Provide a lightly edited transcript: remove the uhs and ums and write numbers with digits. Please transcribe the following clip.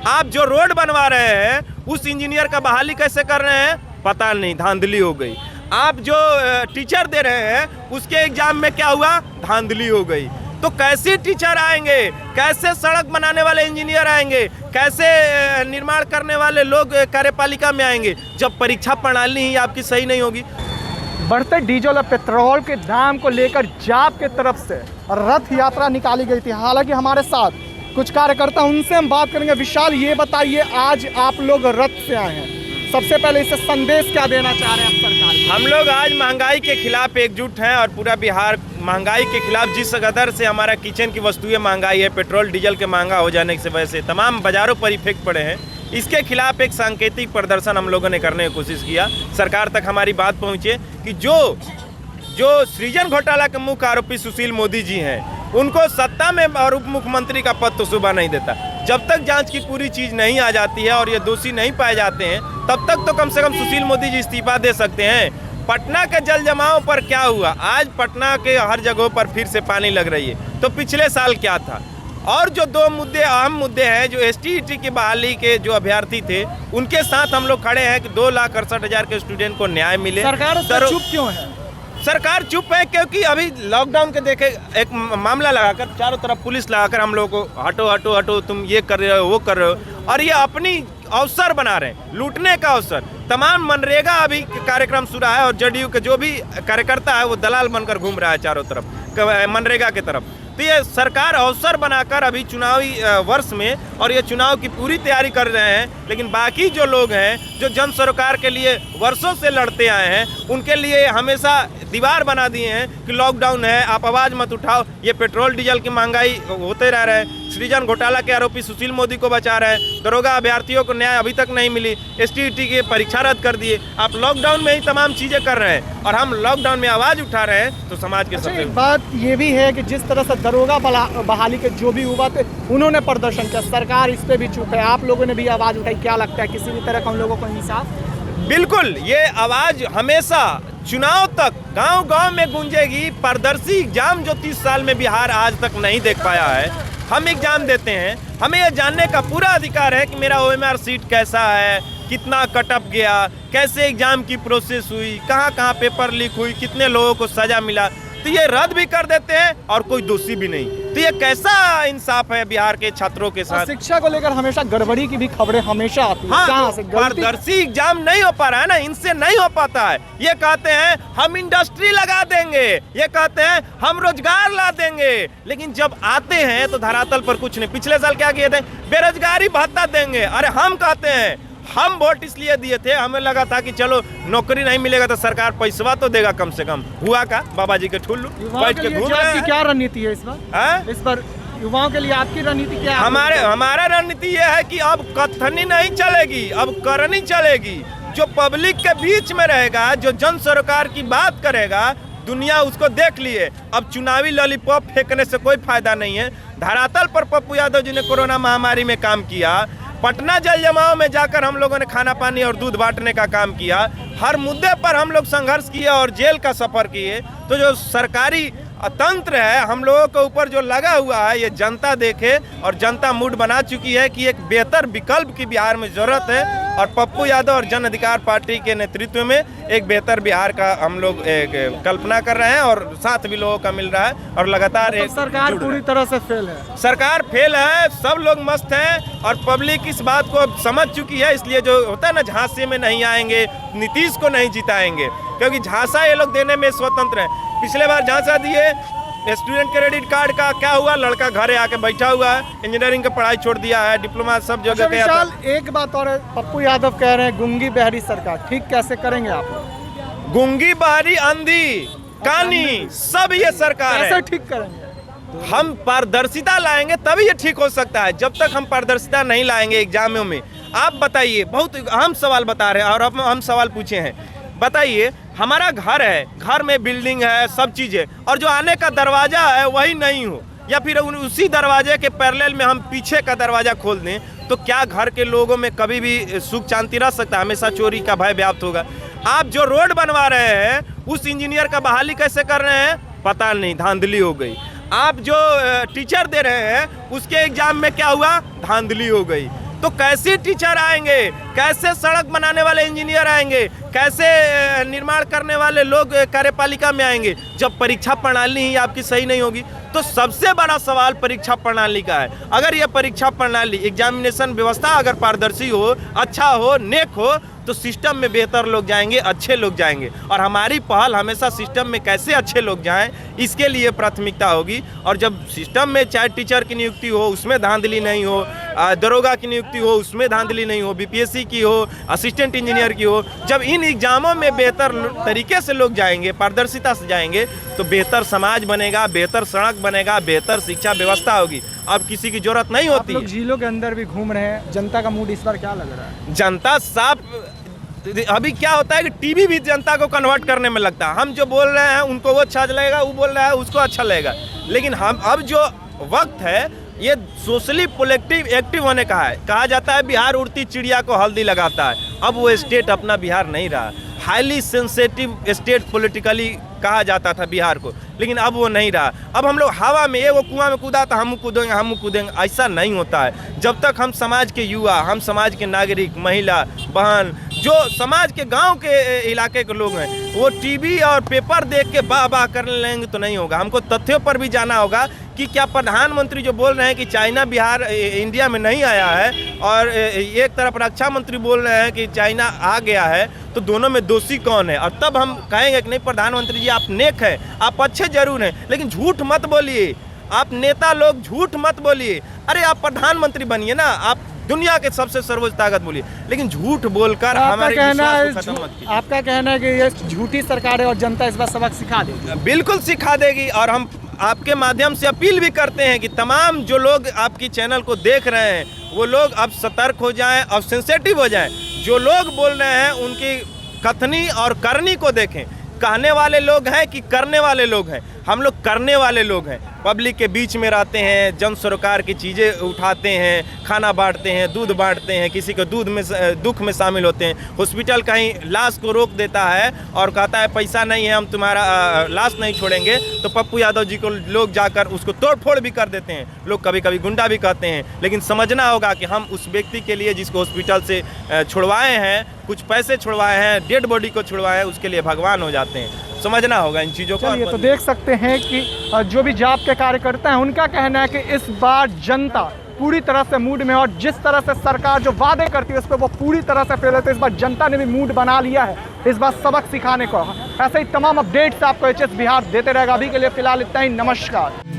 आप जो रोड बनवा रहे हैं उस इंजीनियर का बहाली कैसे कर रहे हैं पता नहीं, धांधली हो गई। आप जो टीचर दे रहे हैं उसके एग्जाम में क्या हुआ, धांधली हो गई। तो कैसे टीचर आएंगे, कैसे सड़क बनाने वाले इंजीनियर आएंगे, कैसे निर्माण करने वाले लोग कार्यपालिका में आएंगे जब परीक्षा प्रणाली ही आपकी सही नहीं होगी। बढ़ते डीजल और पेट्रोल के दाम को लेकर जाप के तरफ से रथ यात्रा निकाली गई थी। हालांकि हमारे साथ कुछ कार्यकर्ता, उनसे हम बात करेंगे। विशाल, ये बताइए, आज आप लोग रथ से आए हैं, सबसे पहले इससे संदेश क्या देना चाह रहे हैं आप सरकार को? हम लोग आज महंगाई के खिलाफ एकजुट हैं और पूरा बिहार महंगाई के खिलाफ, जिस कदर से हमारा किचन की वस्तुएं महंगाई है, पेट्रोल डीजल के महंगा हो जाने की वजह से तमाम बाजारों पर इफेक्ट पड़े हैं, इसके खिलाफ एक सांकेतिक प्रदर्शन हम लोगों ने करने की कोशिश किया। सरकार तक हमारी बात पहुँचे कि जो सृजन घोटाला के मुख्य आरोपी सुशील मोदी जी हैं, उनको सत्ता में और उप मुख्यमंत्री का पद तो सुबह नहीं देता। जब तक जांच की पूरी चीज़ नहीं आ जाती है और ये दोषी नहीं पाए जाते हैं, तब तक तो कम से कम सुशील मोदी जी इस्तीफा दे सकते हैं। पटना के जल जमाव पर क्या हुआ, आज पटना के हर जगहों पर फिर से पानी लग रही है, तो पिछले साल क्या था। और जो दो मुद्दे, अहम मुद्दे हैं, जो STET की बहाली के जो अभ्यर्थी थे, उनके साथ हम लोग खड़े हैं कि 2,68,000 के स्टूडेंट को न्याय मिले। सरकार चुप क्यों है? सरकार चुप है क्योंकि अभी लॉकडाउन के देखे एक मामला लगाकर चारों तरफ पुलिस लगाकर हम लोगों को हटो हटो हटो, तुम ये कर रहे हो, वो कर रहे हो, और ये अपनी अवसर बना रहे हैं, लूटने का अवसर। तमाम मनरेगा अभी कार्यक्रम शुरू है और JDU के जो भी कार्यकर्ता है वो दलाल बनकर घूम रहा है चारों तरफ मनरेगा की तरफ। तो ये सरकार अवसर बनाकर अभी चुनावी वर्ष में, और ये चुनाव की पूरी तैयारी कर रहे हैं, लेकिन बाकी जो लोग हैं जो जन सरोकार के लिए वर्षों से लड़ते आए हैं, उनके लिए हमेशा दीवार बना दिए हैं कि लॉकडाउन है, आप आवाज़ मत उठाओ। ये पेट्रोल डीजल की महंगाई होते रह रहे हैं, सृजन घोटाला के आरोपी सुशील मोदी को बचा रहे हैं, दरोगा अभ्यर्थियों को न्याय अभी तक नहीं मिली, STET की परीक्षा रद्द कर दिए। आप लॉकडाउन में ही तमाम चीज़ें कर रहे हैं और हम लॉकडाउन में आवाज़ उठा रहे हैं, तो समाज के सबसे बात ये भी है कि जिस तरह से दरोगा बहाली के जो भी युवा थे उन्होंने प्रदर्शन किया, सरकार इस पे भी चुप है, आप लोगों ने भी आवाज़ उठाई। क्या लगता है किसी भी तरह का हम लोगों को इंसाफ? बिल्कुल, ये आवाज़ हमेशा चुनाव तक गांव-गांव में गूंजेगी। पारदर्शी एग्जाम जो 30 साल में बिहार आज तक नहीं देख पाया है, हम एग्जाम देते हैं, हमें यह जानने का पूरा अधिकार है कि मेरा OMR सीट कैसा है, कितना कटअप गया, कैसे एग्जाम की प्रोसेस हुई, कहाँ पेपर लीक हुई, कितने लोगों को सज़ा मिला। तो ये रद्द भी कर देते हैं और कोई दोषी भी नहीं। तो ये कैसा इंसाफ है बिहार के छात्रों के साथ? शिक्षा को लेकर हमेशा गड़बड़ी की भी खबरें हमेशा आती हैं। कहाँ से? पारदर्शी एग्जाम नहीं हो पा रहा है ना, इनसे नहीं हो पाता है। ये कहते हैं हम इंडस्ट्री लगा देंगे, ये कहते हैं हम रोजगार ला देंगे, लेकिन जब आते हैं तो धरातल पर कुछ नहीं। पिछले साल क्या किए थे, बेरोजगारी भत्ता देंगे। अरे हम कहते हैं, हम वोट इसलिए दिए थे, हमें लगा था कि चलो नौकरी नहीं मिलेगा तो सरकार पैसवा तो देगा कम से कम। हुआ का बाबा जी के ठुल्लू बैठ के घूम रहे हैं। क्या रणनीति है इस बार? इस बार युवाओं के लिए आपकी रणनीति क्या है? हमारा रणनीति ये है कि अब कथनी नहीं चलेगी, अब करनी चलेगी। जो पब्लिक के बीच में रहेगा, जो जन सरोकार की बात करेगा, दुनिया उसको देख लिए। अब चुनावी लॉलीपॉप फेंकने से कोई फायदा नहीं है। धरातल पर पप्पू यादव जी ने कोरोना महामारी में काम किया, पटना जल जमाव में जाकर हम लोगों ने खाना पानी और दूध बांटने का काम किया, हर मुद्दे पर हम लोग संघर्ष किए और जेल का सफर किए। तो जो सरकारी तंत्र है हम लोगों के ऊपर जो लगा हुआ है, ये जनता देखे और जनता मूड बना चुकी है कि एक बेहतर विकल्प की बिहार में जरूरत है, और पप्पू यादव और जन अधिकार पार्टी के नेतृत्व में एक बेहतर बिहार का हम लोग एक कल्पना कर रहे हैं, और साथ भी लोगों का मिल रहा है, और लगातार एक सरकार पूरी तरह से फेल है। सरकार फेल है, सब लोग मस्त हैं और पब्लिक इस बात को समझ चुकी है। इसलिए जो होता है ना, झांसे में नहीं आएंगे, नीतीश को नहीं जिताएंगे, क्योंकि झांसा ये लोग देने में स्वतंत्र हैं। पिछले बार झांसा दिए, स्टूडेंट क्रेडिट कार्ड का क्या हुआ, लड़का घरे आके बैठा हुआ है, इंजीनियरिंग का पढ़ाई छोड़ दिया है, डिप्लोमा सब जगह गया था। एक बात और है, पप्पू यादव कह रहे हैं गूंगी बहरी सरकार, ठीक कैसे करेंगे आप? गूंगी बहरी अंधी कानी सब ये सरकार है, ठीक करेंगे? हम पारदर्शिता लाएंगे तभी ये ठीक हो सकता है। जब तक हम पारदर्शिता नहीं लाएंगे एग्जामों में, आप बताइए, बहुत अहम सवाल बता रहे हैं और हम सवाल पूछे हैं। बताइए, हमारा घर है, घर में बिल्डिंग है, सब चीज़ें, और जो आने का दरवाज़ा है वही नहीं हो, या फिर उसी दरवाजे के पैरेलल में हम पीछे का दरवाज़ा खोल दें, तो क्या घर के लोगों में कभी भी सुख शांति रह सकता है? हमेशा चोरी का भय व्याप्त होगा। आप जो रोड बनवा रहे हैं उस इंजीनियर का बहाली कैसे कर रहे हैं पता नहीं, धांधली हो गई। आप जो टीचर दे रहे हैं उसके एग्जाम में क्या हुआ, धांधली हो गई। तो कैसे टीचर आएंगे, कैसे सड़क बनाने वाले इंजीनियर आएंगे, कैसे निर्माण करने वाले लोग कार्यपालिका में आएंगे जब परीक्षा प्रणाली ही आपकी सही नहीं होगी। तो सबसे बड़ा सवाल परीक्षा प्रणाली का है। अगर यह परीक्षा प्रणाली, एग्जामिनेशन व्यवस्था अगर पारदर्शी हो, अच्छा हो, नेक हो, तो सिस्टम में बेहतर लोग जाएंगे, अच्छे लोग जाएंगे। और हमारी पहल हमेशा सिस्टम में कैसे अच्छे लोग जाएं, इसके लिए प्राथमिकता होगी। और जब सिस्टम में चाहे टीचर की नियुक्ति हो उसमें धांधली नहीं हो, दरोगा की नियुक्ति हो उसमें धांधली नहीं हो, बीपीएससी की हो, असिस्टेंट इंजीनियर की हो, जब इन एग्जामों में बेहतर तरीके से लोग जाएंगे, पारदर्शिता से जाएंगे, तो बेहतर समाज बनेगा, बेहतर सड़क बनेगा, बेहतर शिक्षा व्यवस्था होगी। अब किसी की जरूरत नहीं होती। आप लोग झीलों के अंदर भी घूम रहे हैं, जनता का मूड इस बार क्या लग रहा है? जनता साफ, अभी क्या होता है कि टीवी भी जनता को कन्वर्ट करने में लगता है। हम जो बोल रहे हैं उनको वो अच्छा लगेगा, वो बोल रहा है उसको अच्छा लगेगा। लेकिन हम अब जो वक्त है ये सोशली पोलिटिव एक्टिव होने का है। कहा जाता है बिहार उड़ती चिड़िया को हल्दी लगाता है। अब वो स्टेट अपना बिहार नहीं रहा। हाईली सेंसेटिव स्टेट पॉलिटिकली कहा जाता था बिहार को, लेकिन अब वो नहीं रहा। अब हम लोग हवा में, ये वो कुआं में कूदा था, हम कूदेंगे, ऐसा नहीं होता है। जब तक हम समाज के युवा, हम समाज के नागरिक, महिला, बहन, जो समाज के गांव के इलाके के लोग हैं, वो टीवी और पेपर देख के वाह वाह करने लगेंगे तो नहीं होगा। हमको तथ्यों पर भी जाना होगा कि क्या प्रधानमंत्री जो बोल रहे हैं कि चाइना बिहार इंडिया में नहीं आया है, और एक तरफ रक्षा मंत्री बोल रहे हैं कि चाइना आ गया है, तो दोनों में दोषी कौन है? और तब हम कहेंगे कि नहीं, प्रधानमंत्री जी आप नेक हैं, आप अच्छे जरूर हैं, लेकिन झूठ मत बोलिए। आप नेता लोग झूठ मत बोलिए। अरे आप प्रधानमंत्री बनिए ना, आप दुनिया के सबसे सर्वोच्च ताकत बोलिए, लेकिन झूठ बोलकर हमारे विश्वास को खत्म मत कीजिए। आपका कहना है कि ये झूठी सरकार है और जनता इस बार सबक सिखा देगी? बिल्कुल सिखा देगी। और हम आपके माध्यम से अपील भी करते हैं कि तमाम जो लोग आपकी चैनल को देख रहे हैं, वो लोग अब सतर्क हो जाएं और सेंसिटिव हो जाएं। जो लोग बोल रहे हैं उनकी कथनी और करनी को देखें। कहने वाले लोग हैं कि करने वाले लोग हैं? हम लोग करने वाले लोग हैं। पब्लिक के बीच में रहते हैं, जन सरोकार की चीज़ें उठाते हैं, खाना बांटते हैं, दूध बांटते हैं, किसी को दुख में शामिल होते हैं। हॉस्पिटल कहीं लाश को रोक देता है और कहता है पैसा नहीं है, हम तुम्हारा लाश नहीं छोड़ेंगे, तो पप्पू यादव जी को लोग जाकर उसको तोड़ फोड़ भी कर देते हैं। लोग कभी कभी गुंडा भी कहते हैं। लेकिन समझना होगा कि हम उस व्यक्ति के लिए जिसको हॉस्पिटल से छुड़वाए हैं, कुछ पैसे छुड़वाए हैं, डेड बॉडी को छुड़वाए हैं, उसके लिए भगवान हो जाते हैं। समझना होगा इन चीज़ों को। चलिए, तो देख सकते हैं कि जो भी जाप के कार्यकर्ता हैं उनका कहना है कि इस बार जनता पूरी तरह से मूड में, और जिस तरह से सरकार जो वादे करती है उस पर वो पूरी तरह से फेल होती है। इस बार जनता ने भी मूड बना लिया है इस बार सबक सिखाने को। ऐसे ही तमाम अपडेट्स आपको HS बिहार देते रहेगा। अभी के लिए फिलहाल इतना ही। नमस्कार।